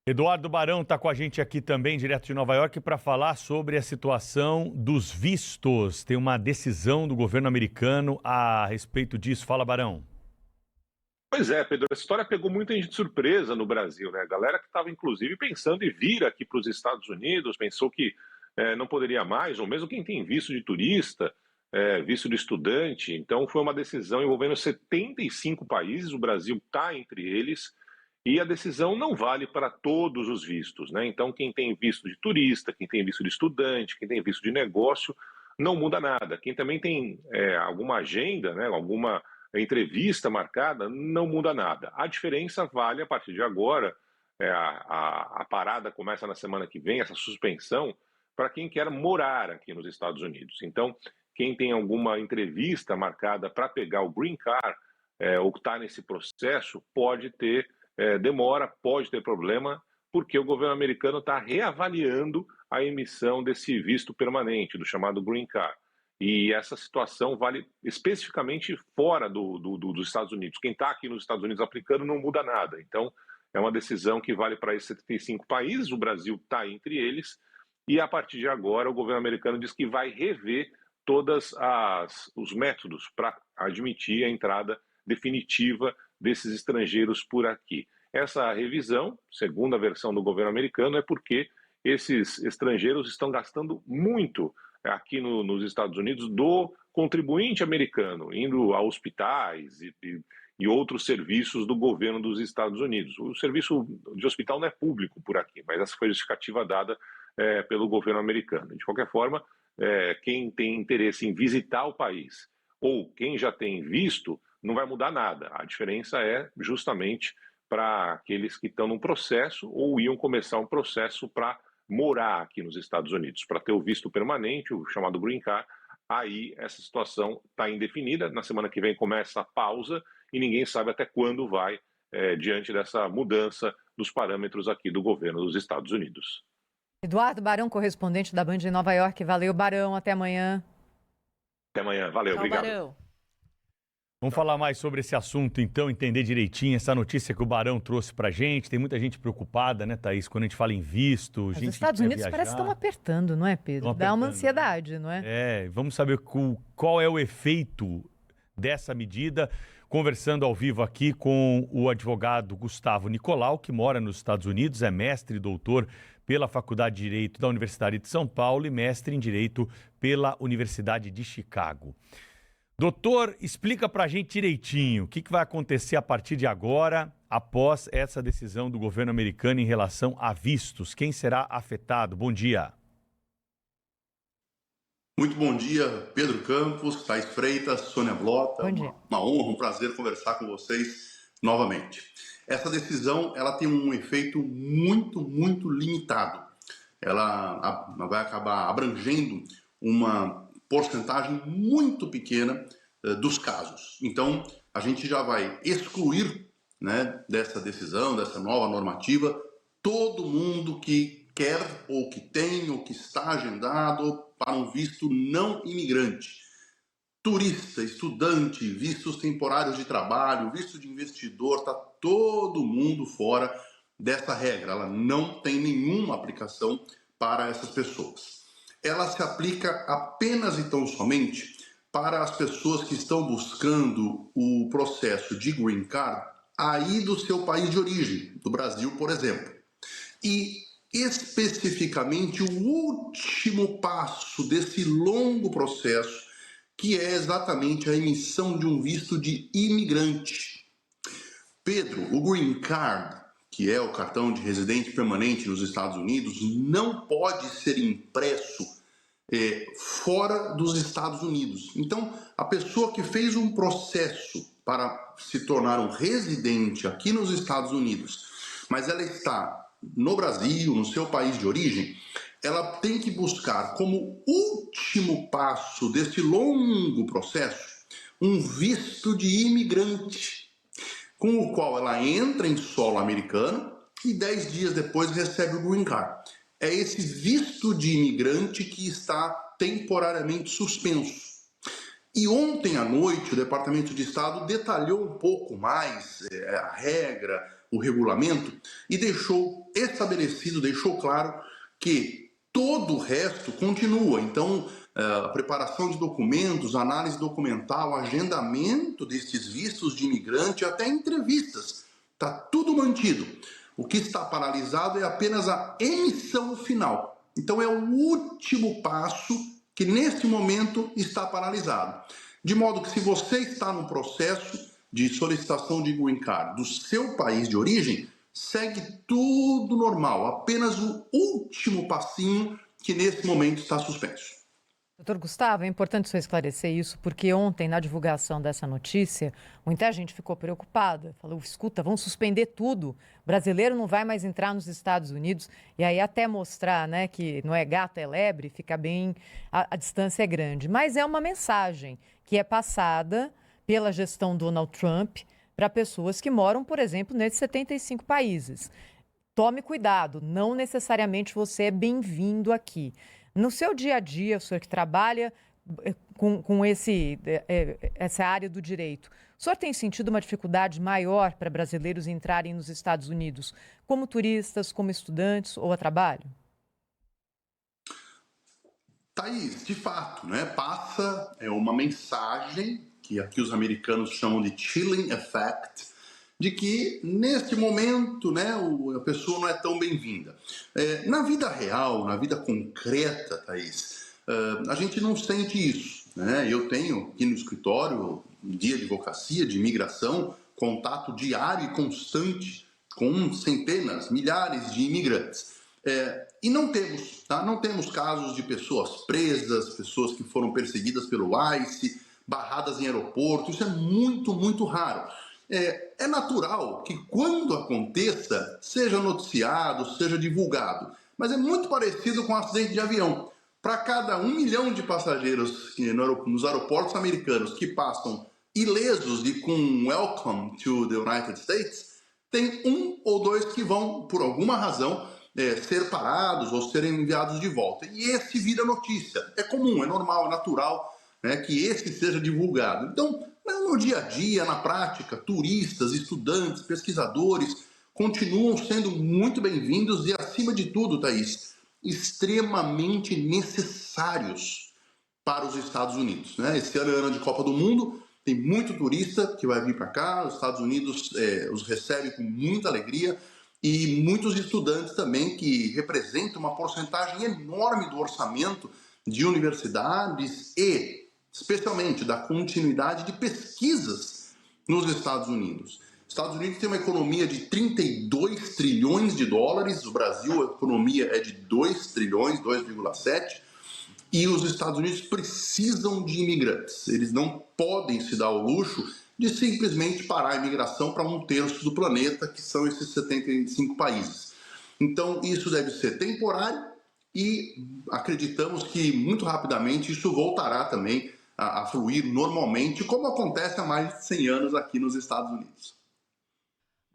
Eduardo Barão está com a gente aqui também, direto de Nova York, para falar sobre a situação dos vistos. Tem uma decisão do governo americano a respeito disso. Fala, Barão. Pois é, Pedro, essa história pegou muita gente de surpresa no Brasil, né? Galera que estava, inclusive, pensando em vir aqui para os Estados Unidos, pensou que não poderia mais, ou mesmo quem tem visto de turista, visto de estudante. Então, foi uma decisão envolvendo 75 países, o Brasil está entre eles, e a decisão não vale para todos os vistos, né? Então, quem tem visto de turista, quem tem visto de estudante, quem tem visto de negócio, não muda nada. Quem também tem alguma agenda, né, alguma entrevista marcada, não muda nada. A diferença vale a partir de agora, a parada começa na semana que vem, essa suspensão, para quem quer morar aqui nos Estados Unidos. Então, quem tem alguma entrevista marcada para pegar o Green Card, ou está nesse processo, pode ter demora, pode ter problema, porque o governo americano está reavaliando a emissão desse visto permanente, do chamado Green Card. E essa situação vale especificamente fora dos Estados Unidos. Quem está aqui nos Estados Unidos aplicando não muda nada. Então, é uma decisão que vale para esses 75 países, o Brasil está entre eles, e a partir de agora o governo americano diz que vai rever todos os métodos para admitir a entrada definitiva desses estrangeiros por aqui. Essa revisão, segundo a versão do governo americano, é porque esses estrangeiros estão gastando muito aqui nos Estados Unidos do contribuinte americano, indo a hospitais e outros serviços do governo dos Estados Unidos. O serviço de hospital não é público por aqui, mas essa foi a justificativa dada pelo governo americano. De qualquer forma, quem tem interesse em visitar o país ou quem já tem visto, não vai mudar nada. A diferença é justamente para aqueles que estão num processo ou iam começar um processo para morar aqui nos Estados Unidos, para ter o visto permanente, o chamado Green Card. Aí essa situação está indefinida. Na semana que vem começa a pausa e ninguém sabe até quando vai, diante dessa mudança dos parâmetros aqui do governo dos Estados Unidos. Eduardo Barão, correspondente da Band em Nova York. Valeu, Barão. Até amanhã. Até amanhã. Valeu, Tchau, obrigado. Barão. Vamos falar mais sobre esse assunto, então, entender direitinho essa notícia que o Barão trouxe pra gente. Tem muita gente preocupada, né, Thaís, quando a gente fala em visto, Mas gente os Estados que quer Unidos parece que viajar. estão apertando, não é, Pedro? Estão Dá uma apertando, ansiedade, não é? Vamos saber qual é o efeito dessa medida. Conversando ao vivo aqui com o advogado Gustavo Nicolau, que mora nos Estados Unidos, é mestre e doutor pela Faculdade de Direito da Universidade de São Paulo e mestre em Direito pela Universidade de Chicago. Doutor, explica pra gente direitinho o que vai acontecer a partir de agora, após essa decisão do governo americano em relação a vistos. Quem será afetado? Bom dia. Muito bom dia, Pedro Campos, Thaís Freitas, Sônia Blota. Bom dia. Uma honra, um prazer conversar com vocês novamente. Essa decisão ela tem um efeito muito limitado. Ela vai acabar abrangendo uma porcentagem muito pequena dos casos. Então, a gente já vai excluir, né, dessa decisão, dessa nova normativa, todo mundo que quer ou que tem ou que está agendado para um visto não imigrante. Turista, estudante, vistos temporários de trabalho, visto de investidor, está todo mundo fora dessa regra. Ela não tem nenhuma aplicação para essas pessoas. Ela se aplica apenas e tão somente para as pessoas que estão buscando o processo de Green Card aí do seu país de origem, do Brasil, por exemplo. E especificamente o último passo desse longo processo, que é exatamente a emissão de um visto de imigrante. Pedro, o Green Card, que é o cartão de residente permanente nos Estados Unidos, não pode ser impresso fora dos Estados Unidos. Então, a pessoa que fez um processo para se tornar um residente aqui nos Estados Unidos, mas ela está no Brasil, no seu país de origem, ela tem que buscar como último passo desse longo processo um visto de imigrante, com o qual ela entra em solo americano e 10 dias depois recebe o Green Card. É esse visto de imigrante que está temporariamente suspenso. E ontem à noite o Departamento de Estado detalhou um pouco mais a regra, o regulamento e deixou estabelecido, deixou claro que todo o resto continua. Então, a preparação de documentos, análise documental, agendamento destes vistos de imigrante, até entrevistas, está tudo mantido. O que está paralisado é apenas a emissão final. Então, é o último passo que, neste momento, está paralisado. De modo que, se você está no processo de solicitação de green card do seu país de origem, segue tudo normal, apenas o último passinho que, nesse momento, está suspenso. Doutor Gustavo, é importante só esclarecer isso, porque ontem, na divulgação dessa notícia, muita gente ficou preocupada. Falou, escuta, vão suspender tudo. O brasileiro não vai mais entrar nos Estados Unidos. E aí até mostrar, né, que não é gato, é lebre, fica bem, a distância é grande. Mas é uma mensagem que é passada pela gestão Donald Trump para pessoas que moram, por exemplo, nesses 75 países. Tome cuidado, não necessariamente você é bem-vindo aqui. No seu dia a dia, o senhor que trabalha com essa área do direito, o senhor tem sentido uma dificuldade maior para brasileiros entrarem nos Estados Unidos, como turistas, como estudantes ou a trabalho? Thaís, de fato, né, passa uma mensagem que aqui os americanos chamam de chilling effect, de que, neste momento, né, a pessoa não é tão bem-vinda. Na vida real, na vida concreta, Thaís, a gente não sente isso. Né? Eu tenho aqui no escritório de advocacia, de imigração, contato diário e constante com centenas, milhares de imigrantes. E não temos, tá? Não temos casos de pessoas presas, pessoas que foram perseguidas pelo ICE, barradas em aeroporto. Isso é muito, muito raro. É natural que, quando aconteça, seja noticiado, seja divulgado. Mas é muito parecido com um acidente de avião. Para cada 1 milhão de passageiros nos aeroportos americanos que passam ilesos e com welcome to the United States, tem 1 ou 2 que vão, por alguma razão, ser parados ou serem enviados de volta. E esse vira notícia. É comum, é normal, é natural, né, que esse seja divulgado. Então, no dia a dia, na prática, turistas, estudantes, pesquisadores continuam sendo muito bem-vindos e, acima de tudo, Thaís, extremamente necessários para os Estados Unidos. Né? Esse ano é ano de Copa do Mundo, tem muito turista que vai vir para cá, os Estados Unidos os recebe com muita alegria e muitos estudantes também que representam uma porcentagem enorme do orçamento de universidades e especialmente da continuidade de pesquisas nos Estados Unidos. Os Estados Unidos tem uma economia de 32 trilhões de dólares, o Brasil, a economia é de 2 trilhões, 2,7, e os Estados Unidos precisam de imigrantes. Eles não podem se dar ao luxo de simplesmente parar a imigração para 1/3 do planeta, que são esses 75 países. Então, isso deve ser temporário e acreditamos que muito rapidamente isso voltará também a fluir normalmente, como acontece há mais de 100 anos aqui nos Estados Unidos.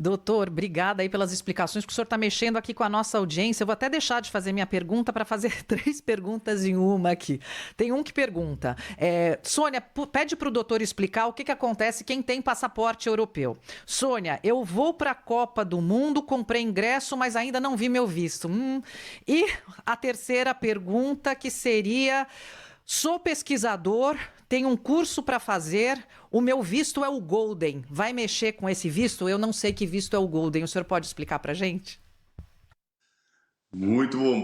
Doutor, obrigada aí pelas explicações, que o senhor está mexendo aqui com a nossa audiência. Eu vou até deixar de fazer minha pergunta para fazer 3 perguntas em uma aqui. Tem um que pergunta, Sônia, pede para o doutor explicar o que acontece quem tem passaporte europeu. Sônia, eu vou para a Copa do Mundo, comprei ingresso, mas ainda não vi meu visto. E a terceira pergunta que seria... Sou pesquisador, tenho um curso para fazer, o meu visto é o Golden. Vai mexer com esse visto? Eu não sei que visto é o Golden. O senhor pode explicar para a gente? Muito bom.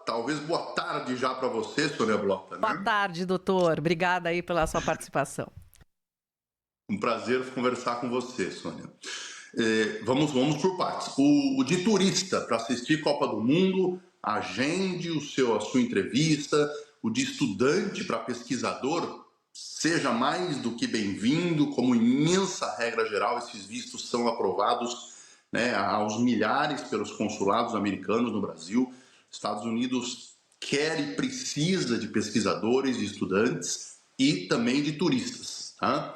Talvez boa tarde já para você, Sônia Blota. Né? Boa tarde, doutor. Obrigada aí pela sua participação. Um prazer conversar com você, Sônia. Vamos por partes. O de turista, para assistir Copa do Mundo, agende a sua entrevista. O de estudante para pesquisador, seja mais do que bem-vindo. Como imensa regra geral, esses vistos são aprovados, né, aos milhares pelos consulados americanos no Brasil. Estados Unidos quer e precisa de pesquisadores, de estudantes e também de turistas. Tá?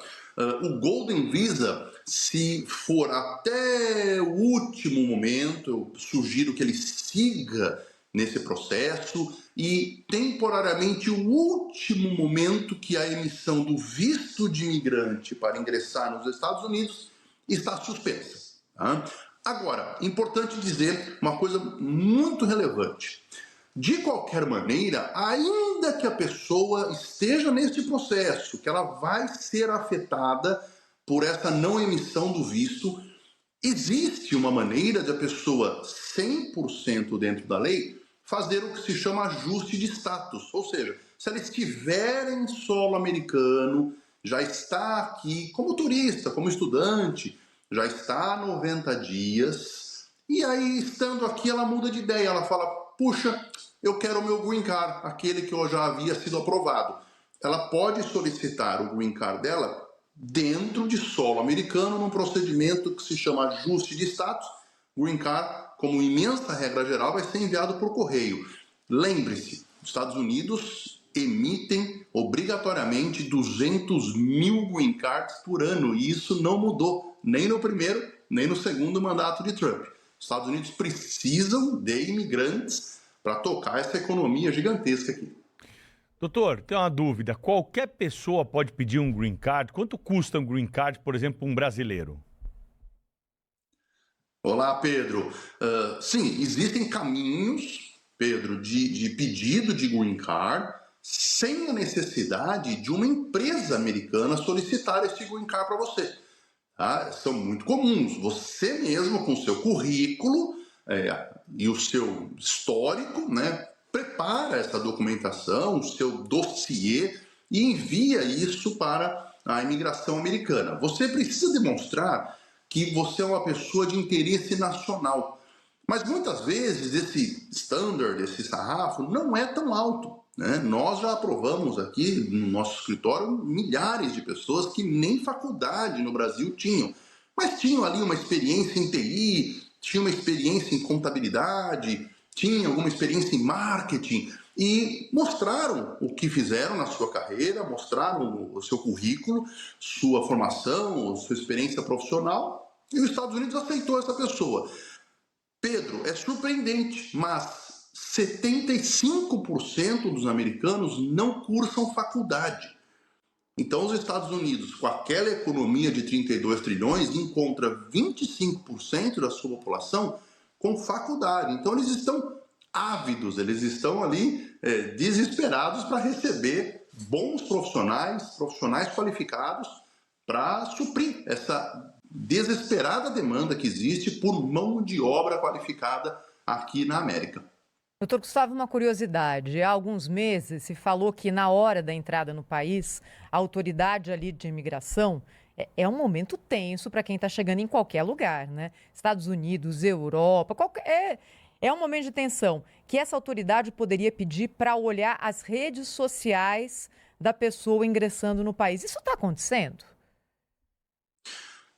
O Golden Visa, se for até o último momento, eu sugiro que ele siga nesse processo e, temporariamente, o último momento que a emissão do visto de imigrante para ingressar nos Estados Unidos está suspensa. Tá? Agora, importante dizer uma coisa muito relevante. De qualquer maneira, ainda que a pessoa esteja neste processo, que ela vai ser afetada por essa não emissão do visto, existe uma maneira de a pessoa 100% dentro da lei fazer o que se chama ajuste de status. Ou seja, se ela estiver em solo americano, já está aqui como turista, como estudante, já está há 90 dias, e aí, estando aqui, ela muda de ideia, ela fala, puxa, eu quero o meu green card, aquele que eu já havia sido aprovado. Ela pode solicitar o green card dela dentro de solo americano, num procedimento que se chama ajuste de status. Green card, como imensa regra geral, vai ser enviado por correio. Lembre-se, os Estados Unidos emitem obrigatoriamente 200 mil green cards por ano, e isso não mudou, nem no primeiro, nem no segundo mandato de Trump. Os Estados Unidos precisam de imigrantes para tocar essa economia gigantesca aqui. Doutor, tem uma dúvida. Qualquer pessoa pode pedir um green card? Quanto custa um green card, por exemplo, para um brasileiro? Olá, Pedro. Sim, existem caminhos, Pedro, de pedido de green card sem a necessidade de uma empresa americana solicitar esse green card para você. Tá? São muito comuns. Você mesmo, com o seu currículo e o seu histórico, né, prepara essa documentação, o seu dossiê e envia isso para a imigração americana. Você precisa demonstrar que você é uma pessoa de interesse nacional. Mas muitas vezes esse standard, esse sarrafo, não é tão alto, né? Nós já aprovamos aqui no nosso escritório milhares de pessoas que nem faculdade no Brasil tinham, mas tinham ali uma experiência em TI, tinham uma experiência em contabilidade, tinham alguma experiência em marketing e mostraram o que fizeram na sua carreira, mostraram o seu currículo, sua formação, sua experiência profissional, e os Estados Unidos aceitou essa pessoa. Pedro, é surpreendente, mas 75% dos americanos não cursam faculdade. Então, os Estados Unidos, com aquela economia de 32 trilhões, encontra 25% da sua população com faculdade. Então, eles estão ávidos, eles estão ali desesperados para receber bons profissionais qualificados para suprir essa desesperada demanda que existe por mão de obra qualificada aqui na América. Doutor Gustavo, uma curiosidade. Há alguns meses se falou que na hora da entrada no país, a autoridade ali de imigração é um momento tenso para quem está chegando em qualquer lugar, né? Estados Unidos, Europa, é um momento de tensão que essa autoridade poderia pedir para olhar as redes sociais da pessoa ingressando no país. Isso está acontecendo?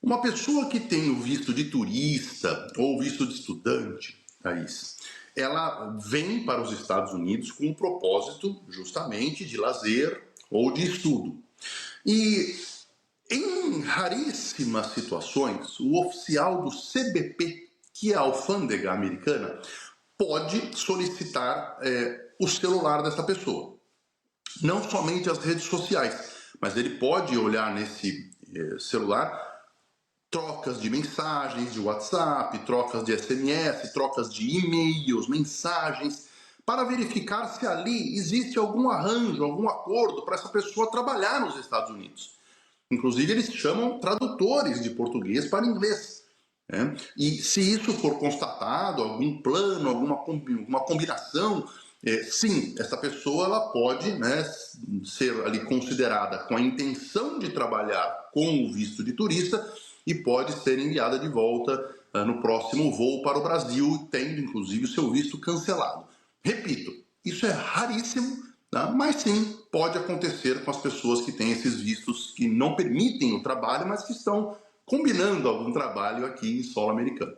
Uma pessoa que tem o visto de turista ou visto de estudante, Thaís, ela vem para os Estados Unidos com o propósito justamente de lazer ou de estudo. E em raríssimas situações, o oficial do CBP, que é a alfândega americana, pode solicitar o celular dessa pessoa. Não somente as redes sociais, mas ele pode olhar nesse celular trocas de mensagens de WhatsApp, trocas de SMS, trocas de e-mails, mensagens, para verificar se ali existe algum arranjo, algum acordo para essa pessoa trabalhar nos Estados Unidos. Inclusive, eles chamam tradutores de português para inglês. Né? E se isso for constatado, algum plano, alguma combinação, sim, essa pessoa ela pode, né, ser ali considerada com a intenção de trabalhar com o visto de turista e pode ser enviada de volta no próximo voo para o Brasil, tendo inclusive o seu visto cancelado. Repito, isso é raríssimo, tá? Mas sim, pode acontecer com as pessoas que têm esses vistos que não permitem o trabalho, mas que estão combinando algum trabalho aqui em solo americano.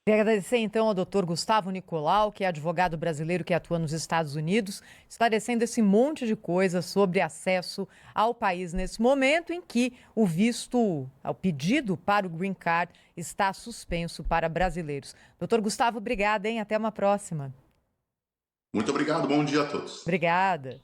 Queria agradecer então ao doutor Gustavo Nicolau, que é advogado brasileiro que atua nos Estados Unidos, esclarecendo esse monte de coisas sobre acesso ao país nesse momento em que o pedido para o Green Card está suspenso para brasileiros. Doutor Gustavo, obrigada, hein? Até uma próxima. Muito obrigado, bom dia a todos. Obrigada.